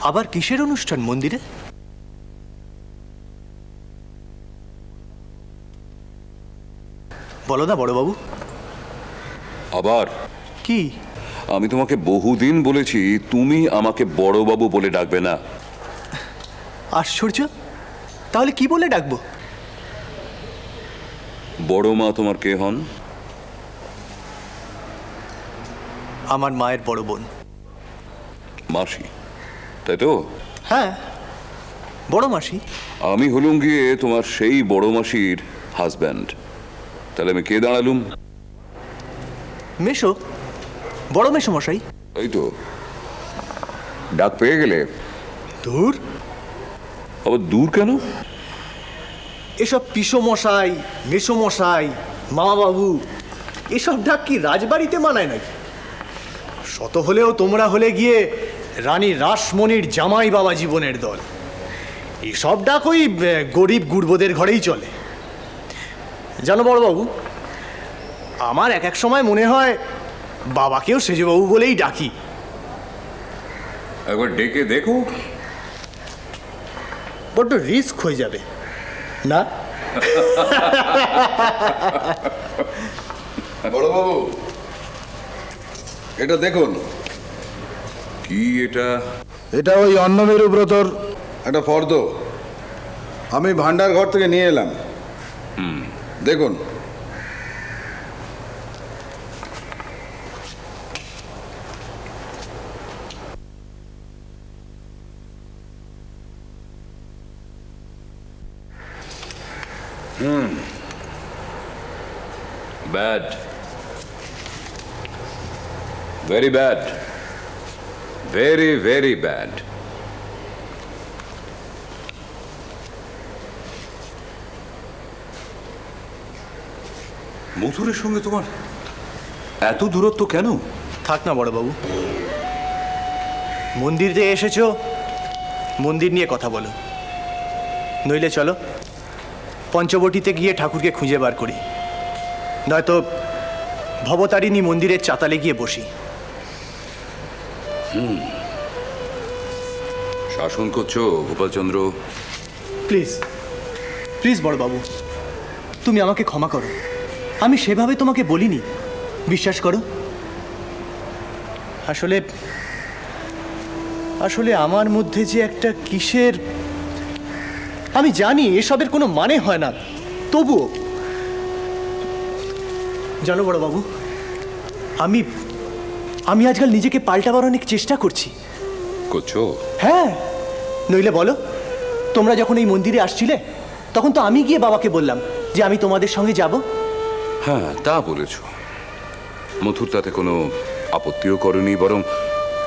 আবার কিসের অনুষ্ঠান মন্দিরে? বলো না বড়বাবু। আবার কি? আমি তোমাকে বহুদিন বলেছি তুমি আমাকে বড়বাবু বলে ডাকবে না। আশ্চর্য, তাহলে কি বলে ডাকবো? বড় মা তোমার কে হন? আমার মায়ের বড় বোন। মাসি, তাই তো? হ্যাঁ, বড় মাসি। আমি হলুম গিয়ে তোমার সেই বড় মাসির হাজব্যান্ড। তাহলে আমি কে দাঁড়ালুম? মেশো, বড় মেশো মশাই। এই তো, ডাক পেয়ে গেলে। দূর, আবার দূর কেন? এসব পিসো মশাই, মেশো মশাই, মামা বাবু, এসব ডাক কি রাজবাড়িতে মানায় নাকি? শত হলেও তোমরা হলে গিয়ে রানী রাসমণির জামাই বাবা জীবনের দল। এসব ডাক ওই গরিব গুরবোদের ঘরেই চলে। জানো বড়বাবু, আমার এক এক সময় মনে হয় বাবাকেও সেজবাবু বলেই ডাকি। একবার ডেকে দেখো। বড্ড রিস্ক হয়ে যাবে না? বড়বাবু, এটা দেখুন। কি এটা? এটা ওই অন্নমেরু ব্রতর একটা ফর্দ। আমি ভান্ডার ঘর থেকে নিয়ে এলাম। দেখুন। Bad, very bad, very very bad. মথুরের সঙ্গে তোমার এত দূরত্ব কেন? থাক না বড়বাবু, মন্দির যে এসেছো, মন্দির নিয়ে কথা বলো। নইলে চলো পঞ্চবটিতে গিয়ে ঠাকুরকে খুঁজে বার করি, নয়তো ভবতারিণী মন্দিরের চাতালে গিয়ে বসি। শাসন করছো গোপালচন্দ্র? প্লিজ প্লিজ বড়বাবু, তুমি আমাকে ক্ষমা করো। আমি সেভাবে তোমাকে বলিনি, বিশ্বাস করো। আসলে আসলে আমার মধ্যে যে একটা কিসের, আমি জানি এসবের কোনো মানে হয় না, তবুও জানো বড়বাবু, আমি আমি আজকাল নিজেকে পাল্টাবার অনেক চেষ্টা করছি। করছো? হ্যাঁ, নইলে বলো, তোমরা যখন এই মন্দিরে আসছিলে তখন তো আমি গিয়ে বাবাকে বললাম যে আমি তোমাদের সঙ্গে যাব। হ্যাঁ, তা বলেছ। মথুর তাতে কোনো আপত্তিও করেনি, বরং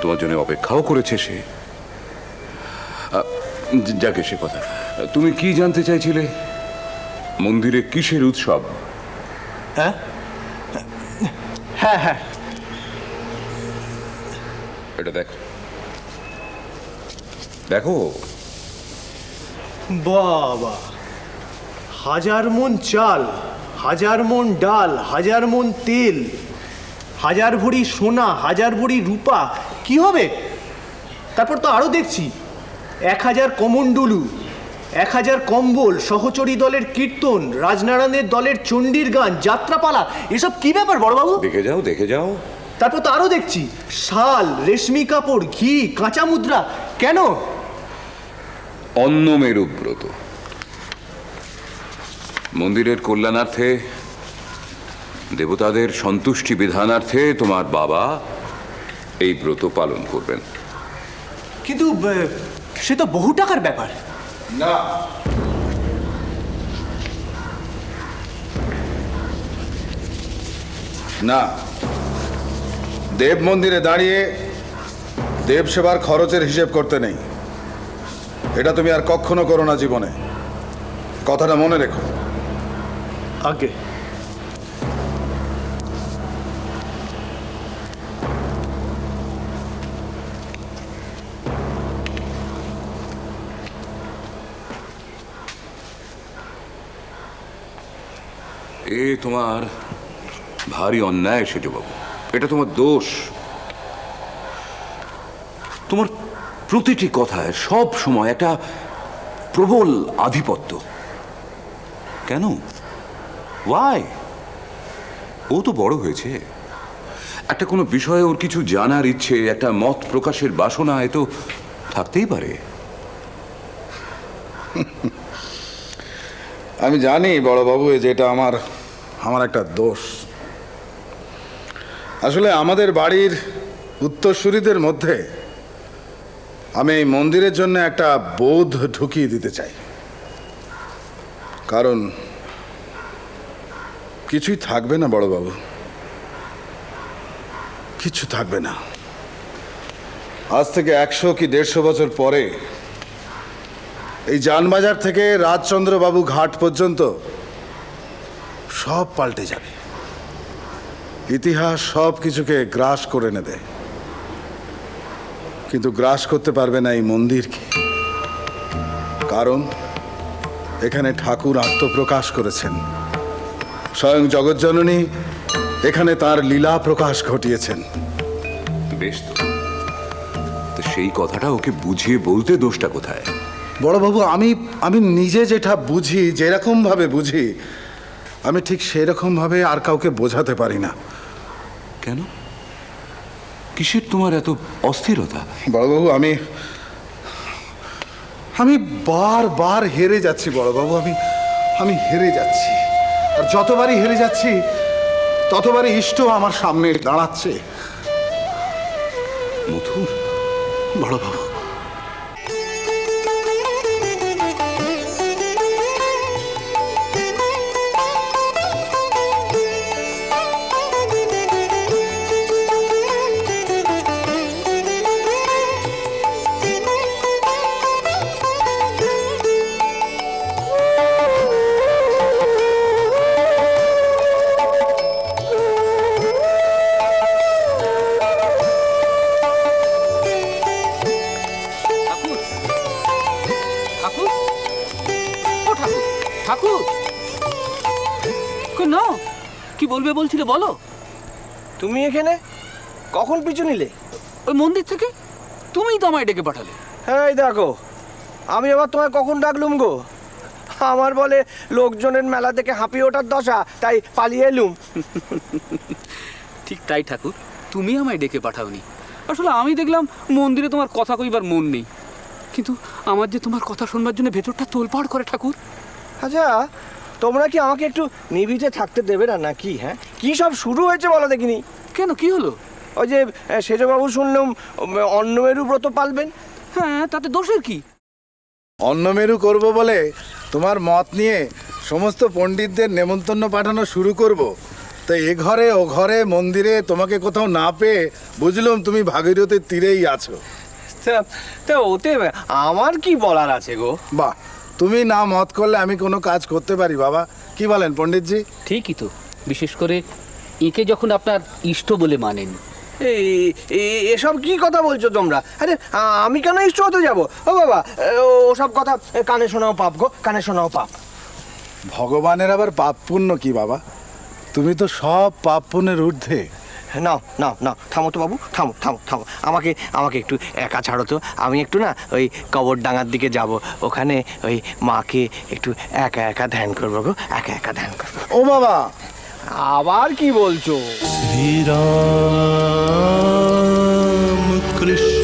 তোমার জন্য অপেক্ষাও করেছে সে। যাকে সে কথা, তুমি কি জানতে চাইছিলে? মন্দিরে কিসের উৎসব? হ্যাঁ হ্যাঁ হ্যাঁ, এটা দেখো, দেখো। বাবা, 1000 মণ চাল, 1000 মণ ডাল, 1000 মণ তেল, 1000 ভরি সোনা, 1000 ভরি রূপা, কি হবে? তারপর তো আরো দেখছি 1000 কমণ্ডলু, 1000 কম্বল, সহচরী দলের কীর্তন, রাজনারায়ণের দলের চণ্ডীর গান, যাত্রাপালা। এসব কি ব্যাপার বড়বাবু? দেখে যাও, দেখে যাও। তারপর তো আরো দেখছি শাল, রেশমি কাপড়, ঘি, কাঁচা মুদ্রা। কেন? অন্নমেরু ব্রত। মন্দিরের কল্যাণার্থে, দেবতাদের সন্তুষ্টি বিধানার্থে তোমার বাবা এই ব্রত পালন করবেন। কিন্তু সে তো বহু টাকার ব্যাপার। না, না, দেব মন্দিরে দাঁড়িয়ে দেব সেবার খরচের হিসেব করতে নেই। এটা তুমি আর কখনো করো না জীবনে, কথাটা মনে রেখো। আগে এ তোমার ভারী অন্যায় সেজবাবু, এটা তোমার দোষ। তোমার প্রতিটি কথায় সব সময় একটা প্রবল আধিপত্য। কেন? ওয়াই? ও তো বড় হয়েছে, একটা কোনো বিষয়ে ওর কিছু জানার ইচ্ছে, একটা মত প্রকাশের বাসনা এ তো থাকতেই পারে। আমি জানি বড়বাবু, যেটা আমার আমার একটা দোষ। আসলে আমাদের বাড়ির উত্তরসূরিদের মধ্যে আমি এই মন্দিরের জন্য একটা বোধ ঢুকিয়ে দিতে চাই। কারণ কিছুই থাকবে না বড়বাবু, কিছু থাকবে না। আজ থেকে 100 কি 150 বছর পরে এই জানবাজার থেকে রাজচন্দ্রবাবু ঘাট পর্যন্ত সব পাল্টে যাবে। ইতিহাস সব কিছুকে গ্রাস করে নেবে, কিন্তু গ্রাস করতে পারবে না এই মন্দিরকে। কারণ এখানে ঠাকুর আত্মপ্রকাশ করেছেন, স্বয়ং জগজ্জননী এখানে তার লীলা প্রকাশ ঘটিয়েছেন। বেশ, তো সেই কথাটা ওকে বুঝিয়ে বলতে দোষটা কোথায়? বড়বাবু, আমি নিজে যেটা বুঝি, যেরকম ভাবে বুঝি, আমি ঠিক সেরকম ভাবে আর কাউকে বোঝাতে পারি না। কেন? কিসের তোমার এত অস্থিরতা? বড়বাবু, আমি বারবার হেরে যাচ্ছি বড়বাবু, আমি হেরে যাচ্ছি। আর যতবারই হেরে যাচ্ছি ততবারই ইষ্ট আমার সামনে দাঁড়াচ্ছে। মথুর, বড়বাবু, ঠাকুর, ও ঠাকুর, ঠাকুর, না কি বলবে বলছিলে বলো। তুমি এখানে কখন পিছু নিলে? ওই মন্দির থেকে তুমিই তো আমায় ডেকে পাঠালে। এই দেখো, আমি আবার তোমায় কখন ডাকলুম গো? আমার বলে লোকজনের মেলা থেকে হাঁপিয়ে ওঠার দশা, তাই পালিয়ে এলুম। ঠিক তাই ঠাকুর, তুমি আমায় ডেকে পাঠাওনি। আসলে আমি দেখলাম মন্দিরে তোমার কথা কইবার মন নেই, কিন্তু আমার যে তোমার কথা শুনবার জন্য ভেতরটা তোলপাড় করে ঠাকুর। আচ্ছা, তোমরা কি আমাকে একটু নিভিতে থাকতে দেবে না নাকি? হ্যাঁ, কি সব শুরু হয়েছে বলো দেখিনি? কেন, কি হলো? ওই যে সেজবাবু শুনলাম অন্নমেরু ব্রত পালবেন। হ্যাঁ, তাতে দোষের কি? অন্নমেরু করব বলে তোমার মত নিয়ে সমস্ত পণ্ডিতদের নেমন্তন্ন পাঠানো শুরু করব। তো এ ঘরে ও ঘরে মন্দিরে তোমাকে কোথাও না পেয়ে বুঝলাম তুমি ভাগীরথীর তীরেই আছো। তা ওতে আমার কি বলার আছে গো? বাহ, তুমি না মত করলে আমি কোনো কাজ করতে পারি বাবা, কি বলেন পণ্ডিতজি? ঠিকই তো, বিশেষ করে একে যখন আপনার ইষ্ট বলে মানেন। এসব কি কথা বলছো তোমরা? আরে আমি কেন ইষ্ট হতে যাবো? ও বাবা, ওসব কথা কানে শোনাও পাপ গো, কানে শোনাও পাপ। ভগবানের আবার পাপ পুণ্য কি বাবা? তুমি তো সব পাপ পুণ্যের ঊর্ধ্বে। নাও নাও নাও, থামো তো বাবু, থামো থামো থামো। আমাকে একটু একা ছাড়ো তো। আমি একটু না ওই কবরডাঙ্গার দিকে যাব, ওখানে ওই মাকে একটু একা একা ধ্যান করবো গো, একা একা ধ্যান করবো। ও বাবা, আবার কি বলছো? শ্রীরাম কৃষ্ণ